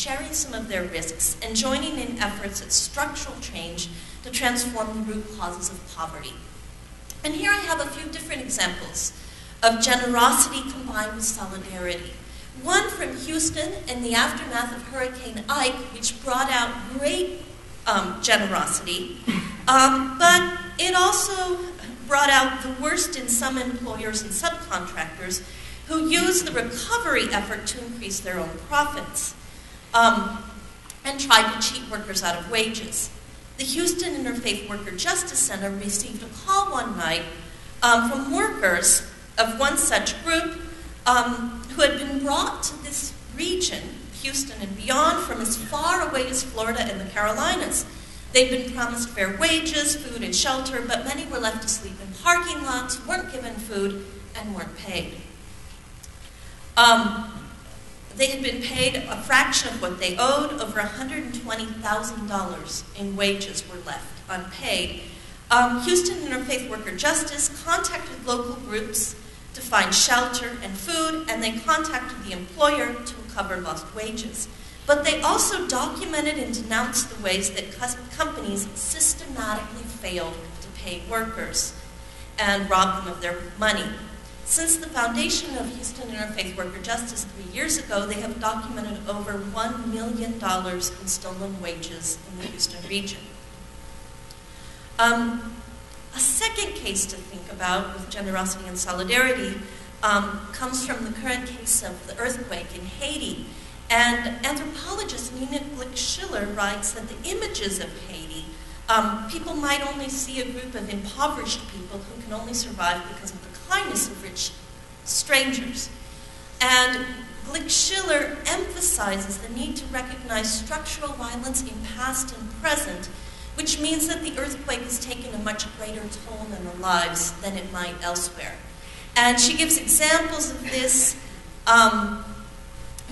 sharing some of their risks and joining in efforts at structural change to transform the root causes of poverty. And here I have a few different examples of generosity combined with solidarity. One from Houston in the aftermath of Hurricane Ike, which brought out great generosity, but it also brought out the worst in some employers and subcontractors who used the recovery effort to increase their own profits and tried to cheat workers out of wages. The Houston Interfaith Worker Justice Center received a call one night from workers of one such group who had been brought to this region, Houston and beyond, from as far away as Florida and the Carolinas. They'd been promised fair wages, food, and shelter, but many were left to sleep in parking lots, weren't given food, and weren't paid. They had been paid a fraction of what they owed. Over $120,000 in wages were left unpaid. Houston Interfaith Worker Justice contacted local groups to find shelter and food, and they contacted the employer to recover lost wages. But they also documented and denounced the ways that companies systematically failed to pay workers and robbed them of their money. Since the foundation of Houston Interfaith Worker Justice 3 years ago, they have documented over $1 million in stolen wages in the Houston region. A second case to think about with generosity and solidarity comes from the current case of the earthquake in Haiti. And anthropologist Nina Glick-Schiller writes that the images of Haiti, people might only see a group of impoverished people who can only survive because of the kindness of rich strangers. And Glick-Schiller emphasizes the need to recognize structural violence in past and present, which means that the earthquake has taken a much greater toll in the lives than it might elsewhere. And she gives examples of this,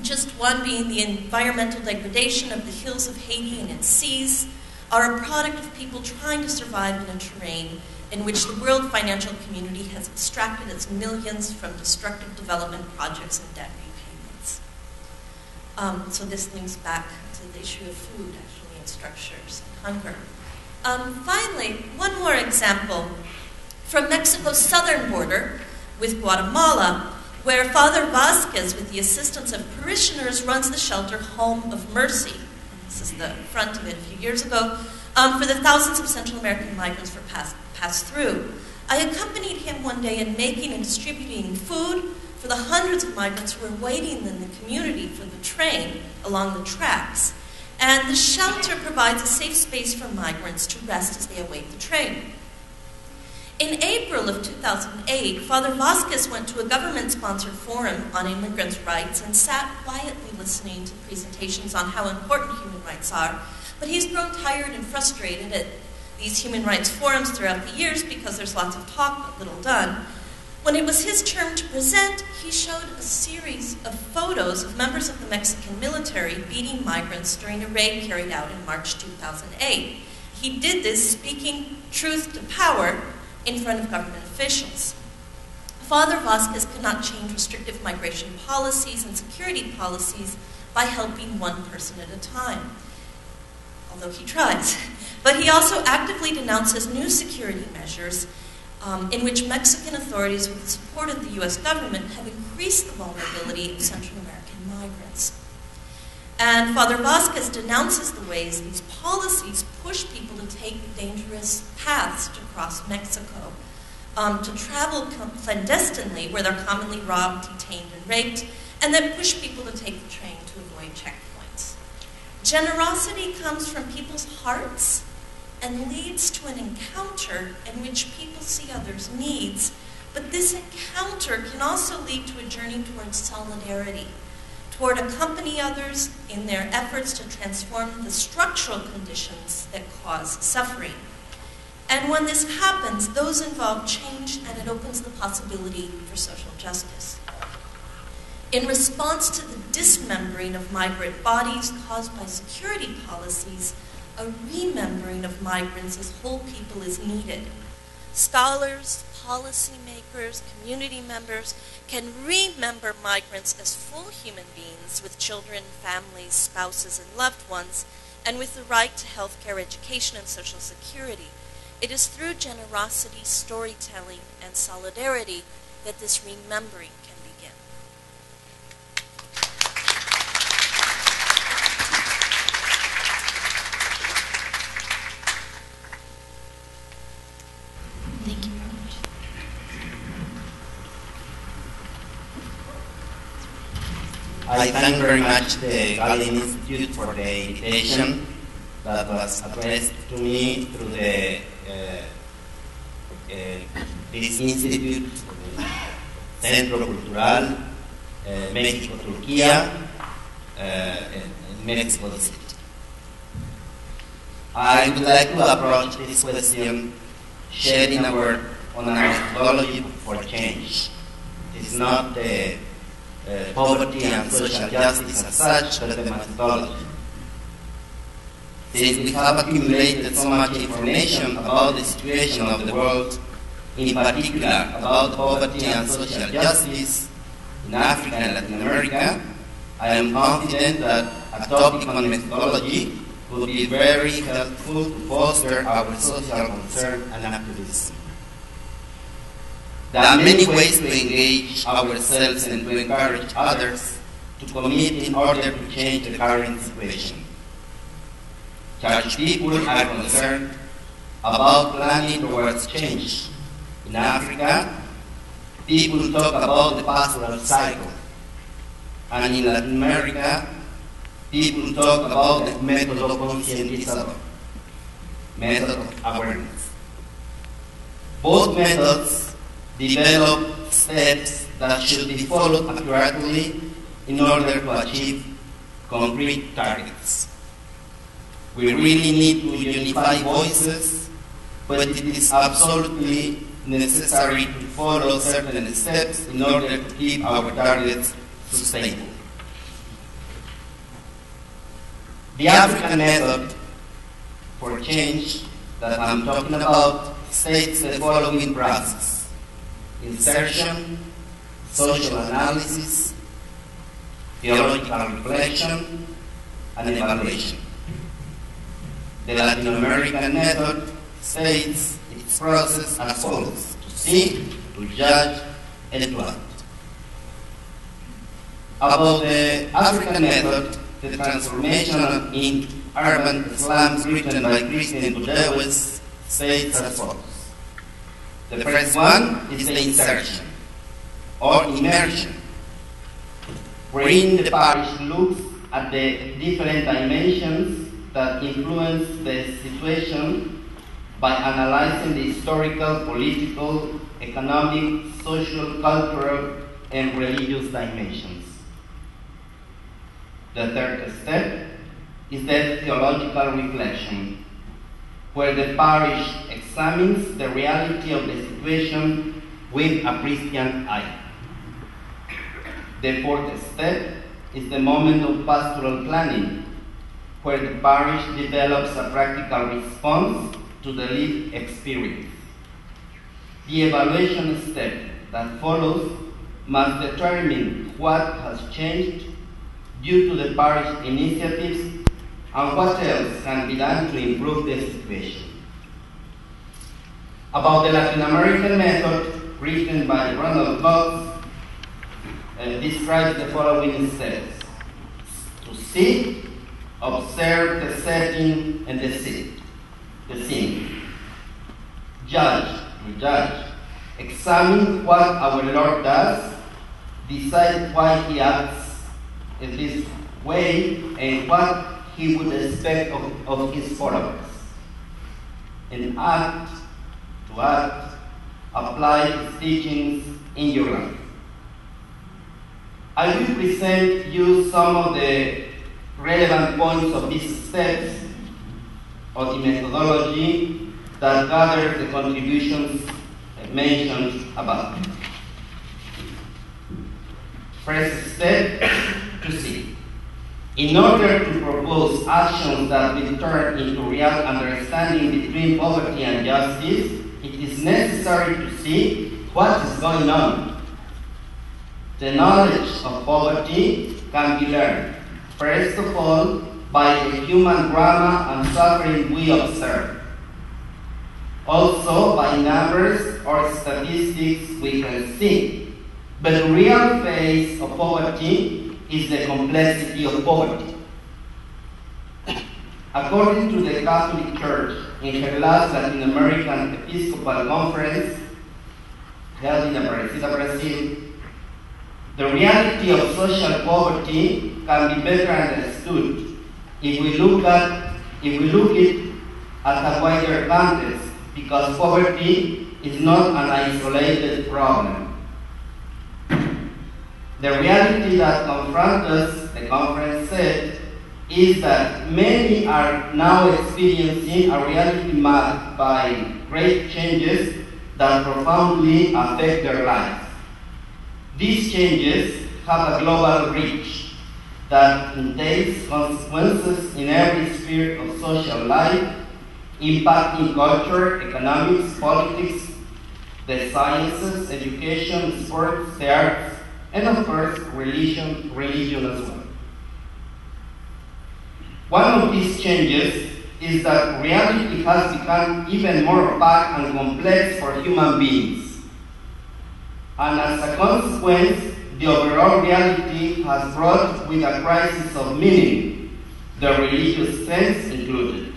just one being the environmental degradation of the hills of Haiti and its seas are a product of people trying to survive in a terrain in which the world financial community has extracted its millions from destructive development projects and debt repayments. So this links back to the issue of food, actually, and structures and hunger. Finally, one more example from Mexico's southern border with Guatemala, where Father Vasquez, with the assistance of parishioners, runs the shelter Home of Mercy. This is the front of it a few years ago, for the thousands of Central American migrants who pass through. I accompanied him one day in making and distributing food for the hundreds of migrants who were waiting in the community for the train along the tracks. And the shelter provides a safe space for migrants to rest as they await the train. In April of 2008, Father Vasquez went to a government-sponsored forum on immigrants' rights and sat quietly listening to presentations on how important human rights are. But he's grown tired and frustrated at these human rights forums throughout the years because there's lots of talk but little done. When it was his turn to present, he showed a series of photos of members of the Mexican military beating migrants during a raid carried out in March 2008. He did this speaking truth to power in front of government officials. Father Vasquez could not change restrictive migration policies and security policies by helping one person at a time, although he tries. But he also actively denounces new security measures in which Mexican authorities, with the support of the U.S. government, have increased the vulnerability of Central American migrants. And Father Vasquez denounces the ways these policies push people to take dangerous paths to cross Mexico, to travel clandestinely, where they're commonly robbed, detained, and raped, and then push people to take the train to avoid checkpoints. Generosity comes from people's hearts and leads to an encounter in which people see others' needs, but this encounter can also lead to a journey towards solidarity, toward accompany others in their efforts to transform the structural conditions that cause suffering. And when this happens, those involved change, and it opens the possibility for social justice. In response to the dismembering of migrant bodies caused by security policies, a remembering of migrants as whole people is needed. Scholars, policymakers, community members can remember migrants as full human beings with children, families, spouses, and loved ones, and with the right to health care, education, and social security. It is through generosity, storytelling, and solidarity that this remembering can begin. Thank you very much. I thank very much the Gulen Institute for the invitation that was addressed to me through the this institute, Centro Cultural, México, Turquía, in Mexico City. I would like to approach this question sharing a word on a methodology for change. It's not the poverty and social justice as such, but the methodology. Since we have accumulated so much information about the situation of the world, in particular about poverty and social justice in Africa and Latin America, I am confident that a topic on methodology would be very helpful to foster our social concern and activism. There are many ways to engage ourselves and to encourage others to commit in order to change the current situation. Church people are concerned about planning towards change. In Africa, people talk about the pastoral cycle. And in Latin America, people talk about the method of concientizador, method of awareness. Both methods develop steps that should be followed accurately in order to achieve concrete targets. We really need to unify voices, but it is absolutely necessary to follow certain steps in order to keep our targets sustainable. The African method for change that I'm talking about states the following process: insertion, social analysis, theological reflection, and evaluation. The Latin American method states its process as follows: to see, to judge, and to act. About the African method, the transformation in urban slums written by Christian Gonzalez states as follows. The first one is the insertion, or immersion, wherein the parish looks at the different dimensions that influence the situation by analyzing the historical, political, economic, social, cultural, and religious dimensions. The third step is the theological reflection, where the parish examines the reality of the situation with a Christian eye. The fourth step is the moment of pastoral planning, where the parish develops a practical response to the lived experience. The evaluation step that follows must determine what has changed due to the parish initiatives and what else can be done to improve the situation. About the Latin American method, written by Ronald Cox, describes the following steps: to see, observe the setting and the scene. Judge, to judge. Examine what our Lord does, decide why he acts in this way and what he would expect of his followers. And act, to act, apply his teachings in your life. I will present you some of the relevant points of these steps of the methodology that gather the contributions mentioned above. First step, to see. In order to propose actions that will turn into real understanding between poverty and justice, it is necessary to see what is going on. The knowledge of poverty can be learned, first of all, by the human drama and suffering we observe. Also by numbers or statistics we can see. But the real face of poverty is the complexity of poverty. According to the Catholic Church, in her last Latin American Episcopal Conference held in Aparecida, Brazil, the reality of social poverty can be better understood if we look at it at a wider context, because poverty is not an isolated problem. The reality that confronts us, the conference said, is that many are now experiencing a reality marked by great changes that profoundly affect their lives. These changes have a global reach that entails consequences in every sphere of social life, impacting culture, economics, politics, the sciences, education, sports, the arts, and of course, religion as well. One of these changes is that reality has become even more opaque and complex for human beings. And as a consequence, the overall reality has brought with a crisis of meaning, the religious sense included.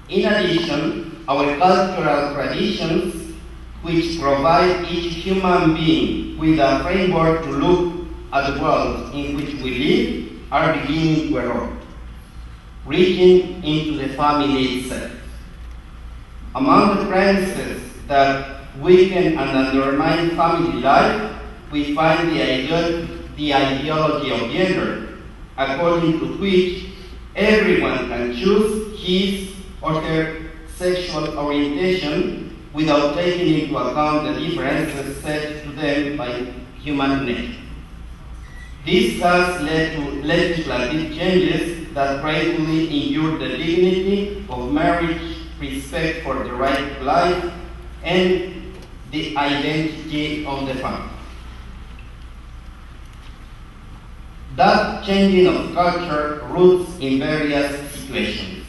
In addition, our cultural traditions, which provide each human being with a framework to look at the world in which we live, are beginning to erode, reaching into the family itself. Among the premises that weaken and undermine family life, we find the ideology of gender, according to which everyone can choose his or her sexual orientation without taking into account the differences set to them by human nature. This has led to legislative changes that greatly injure the dignity of marriage, respect for the right to life, and the identity of the family. That changing of culture roots in various situations.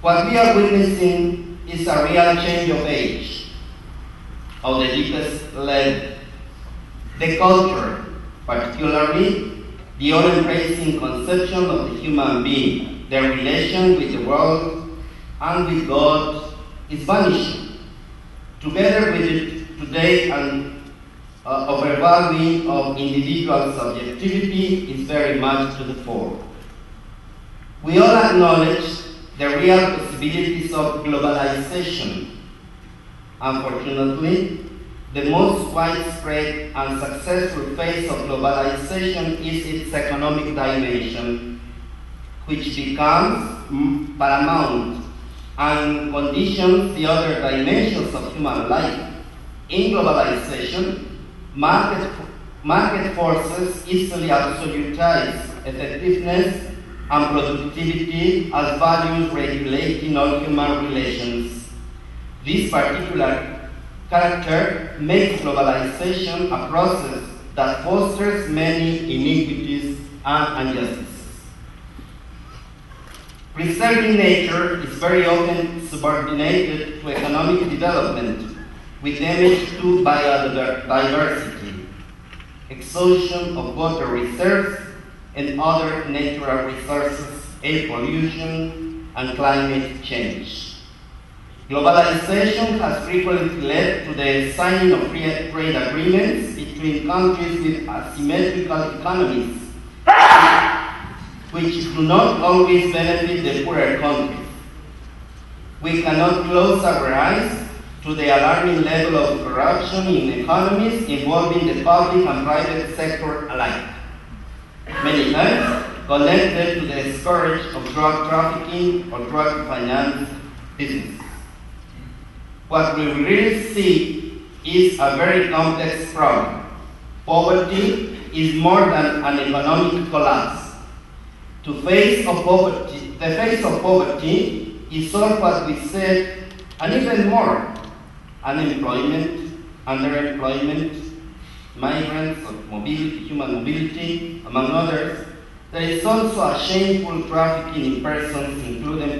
What we are witnessing is a real change of age, of the deepest level. The culture, particularly the all-embracing conception of the human being, their relation with the world and with God, is vanishing. Together with it, today an overvaluing of individual subjectivity is very much to the fore. We all acknowledge the real possibilities of globalization. Unfortunately, the most widespread and successful phase of globalization is its economic dimension, which becomes paramount and conditions the other dimensions of human life. In globalization, market forces easily absolutize effectiveness and productivity as values regulating all human relations. This particular character makes globalization a process that fosters many iniquities and injustices. Preserving nature is very often subordinated to economic development, with damage to biodiversity, exhaustion of water reserves and other natural resources, air pollution, and climate change. Globalization has frequently led to the signing of free trade agreements between countries with asymmetrical economies, which do not always benefit the poorer countries. We cannot close our eyes to the alarming level of corruption in economies involving the public and private sector alike, many times connected to the scourge of drug trafficking or drug finance business. What we really see is a very complex problem. Poverty is more than an economic collapse. The face of poverty is all what we said And even more, unemployment, underemployment, migrants, mobility, human mobility, among others. There is also a shameful trafficking in persons, including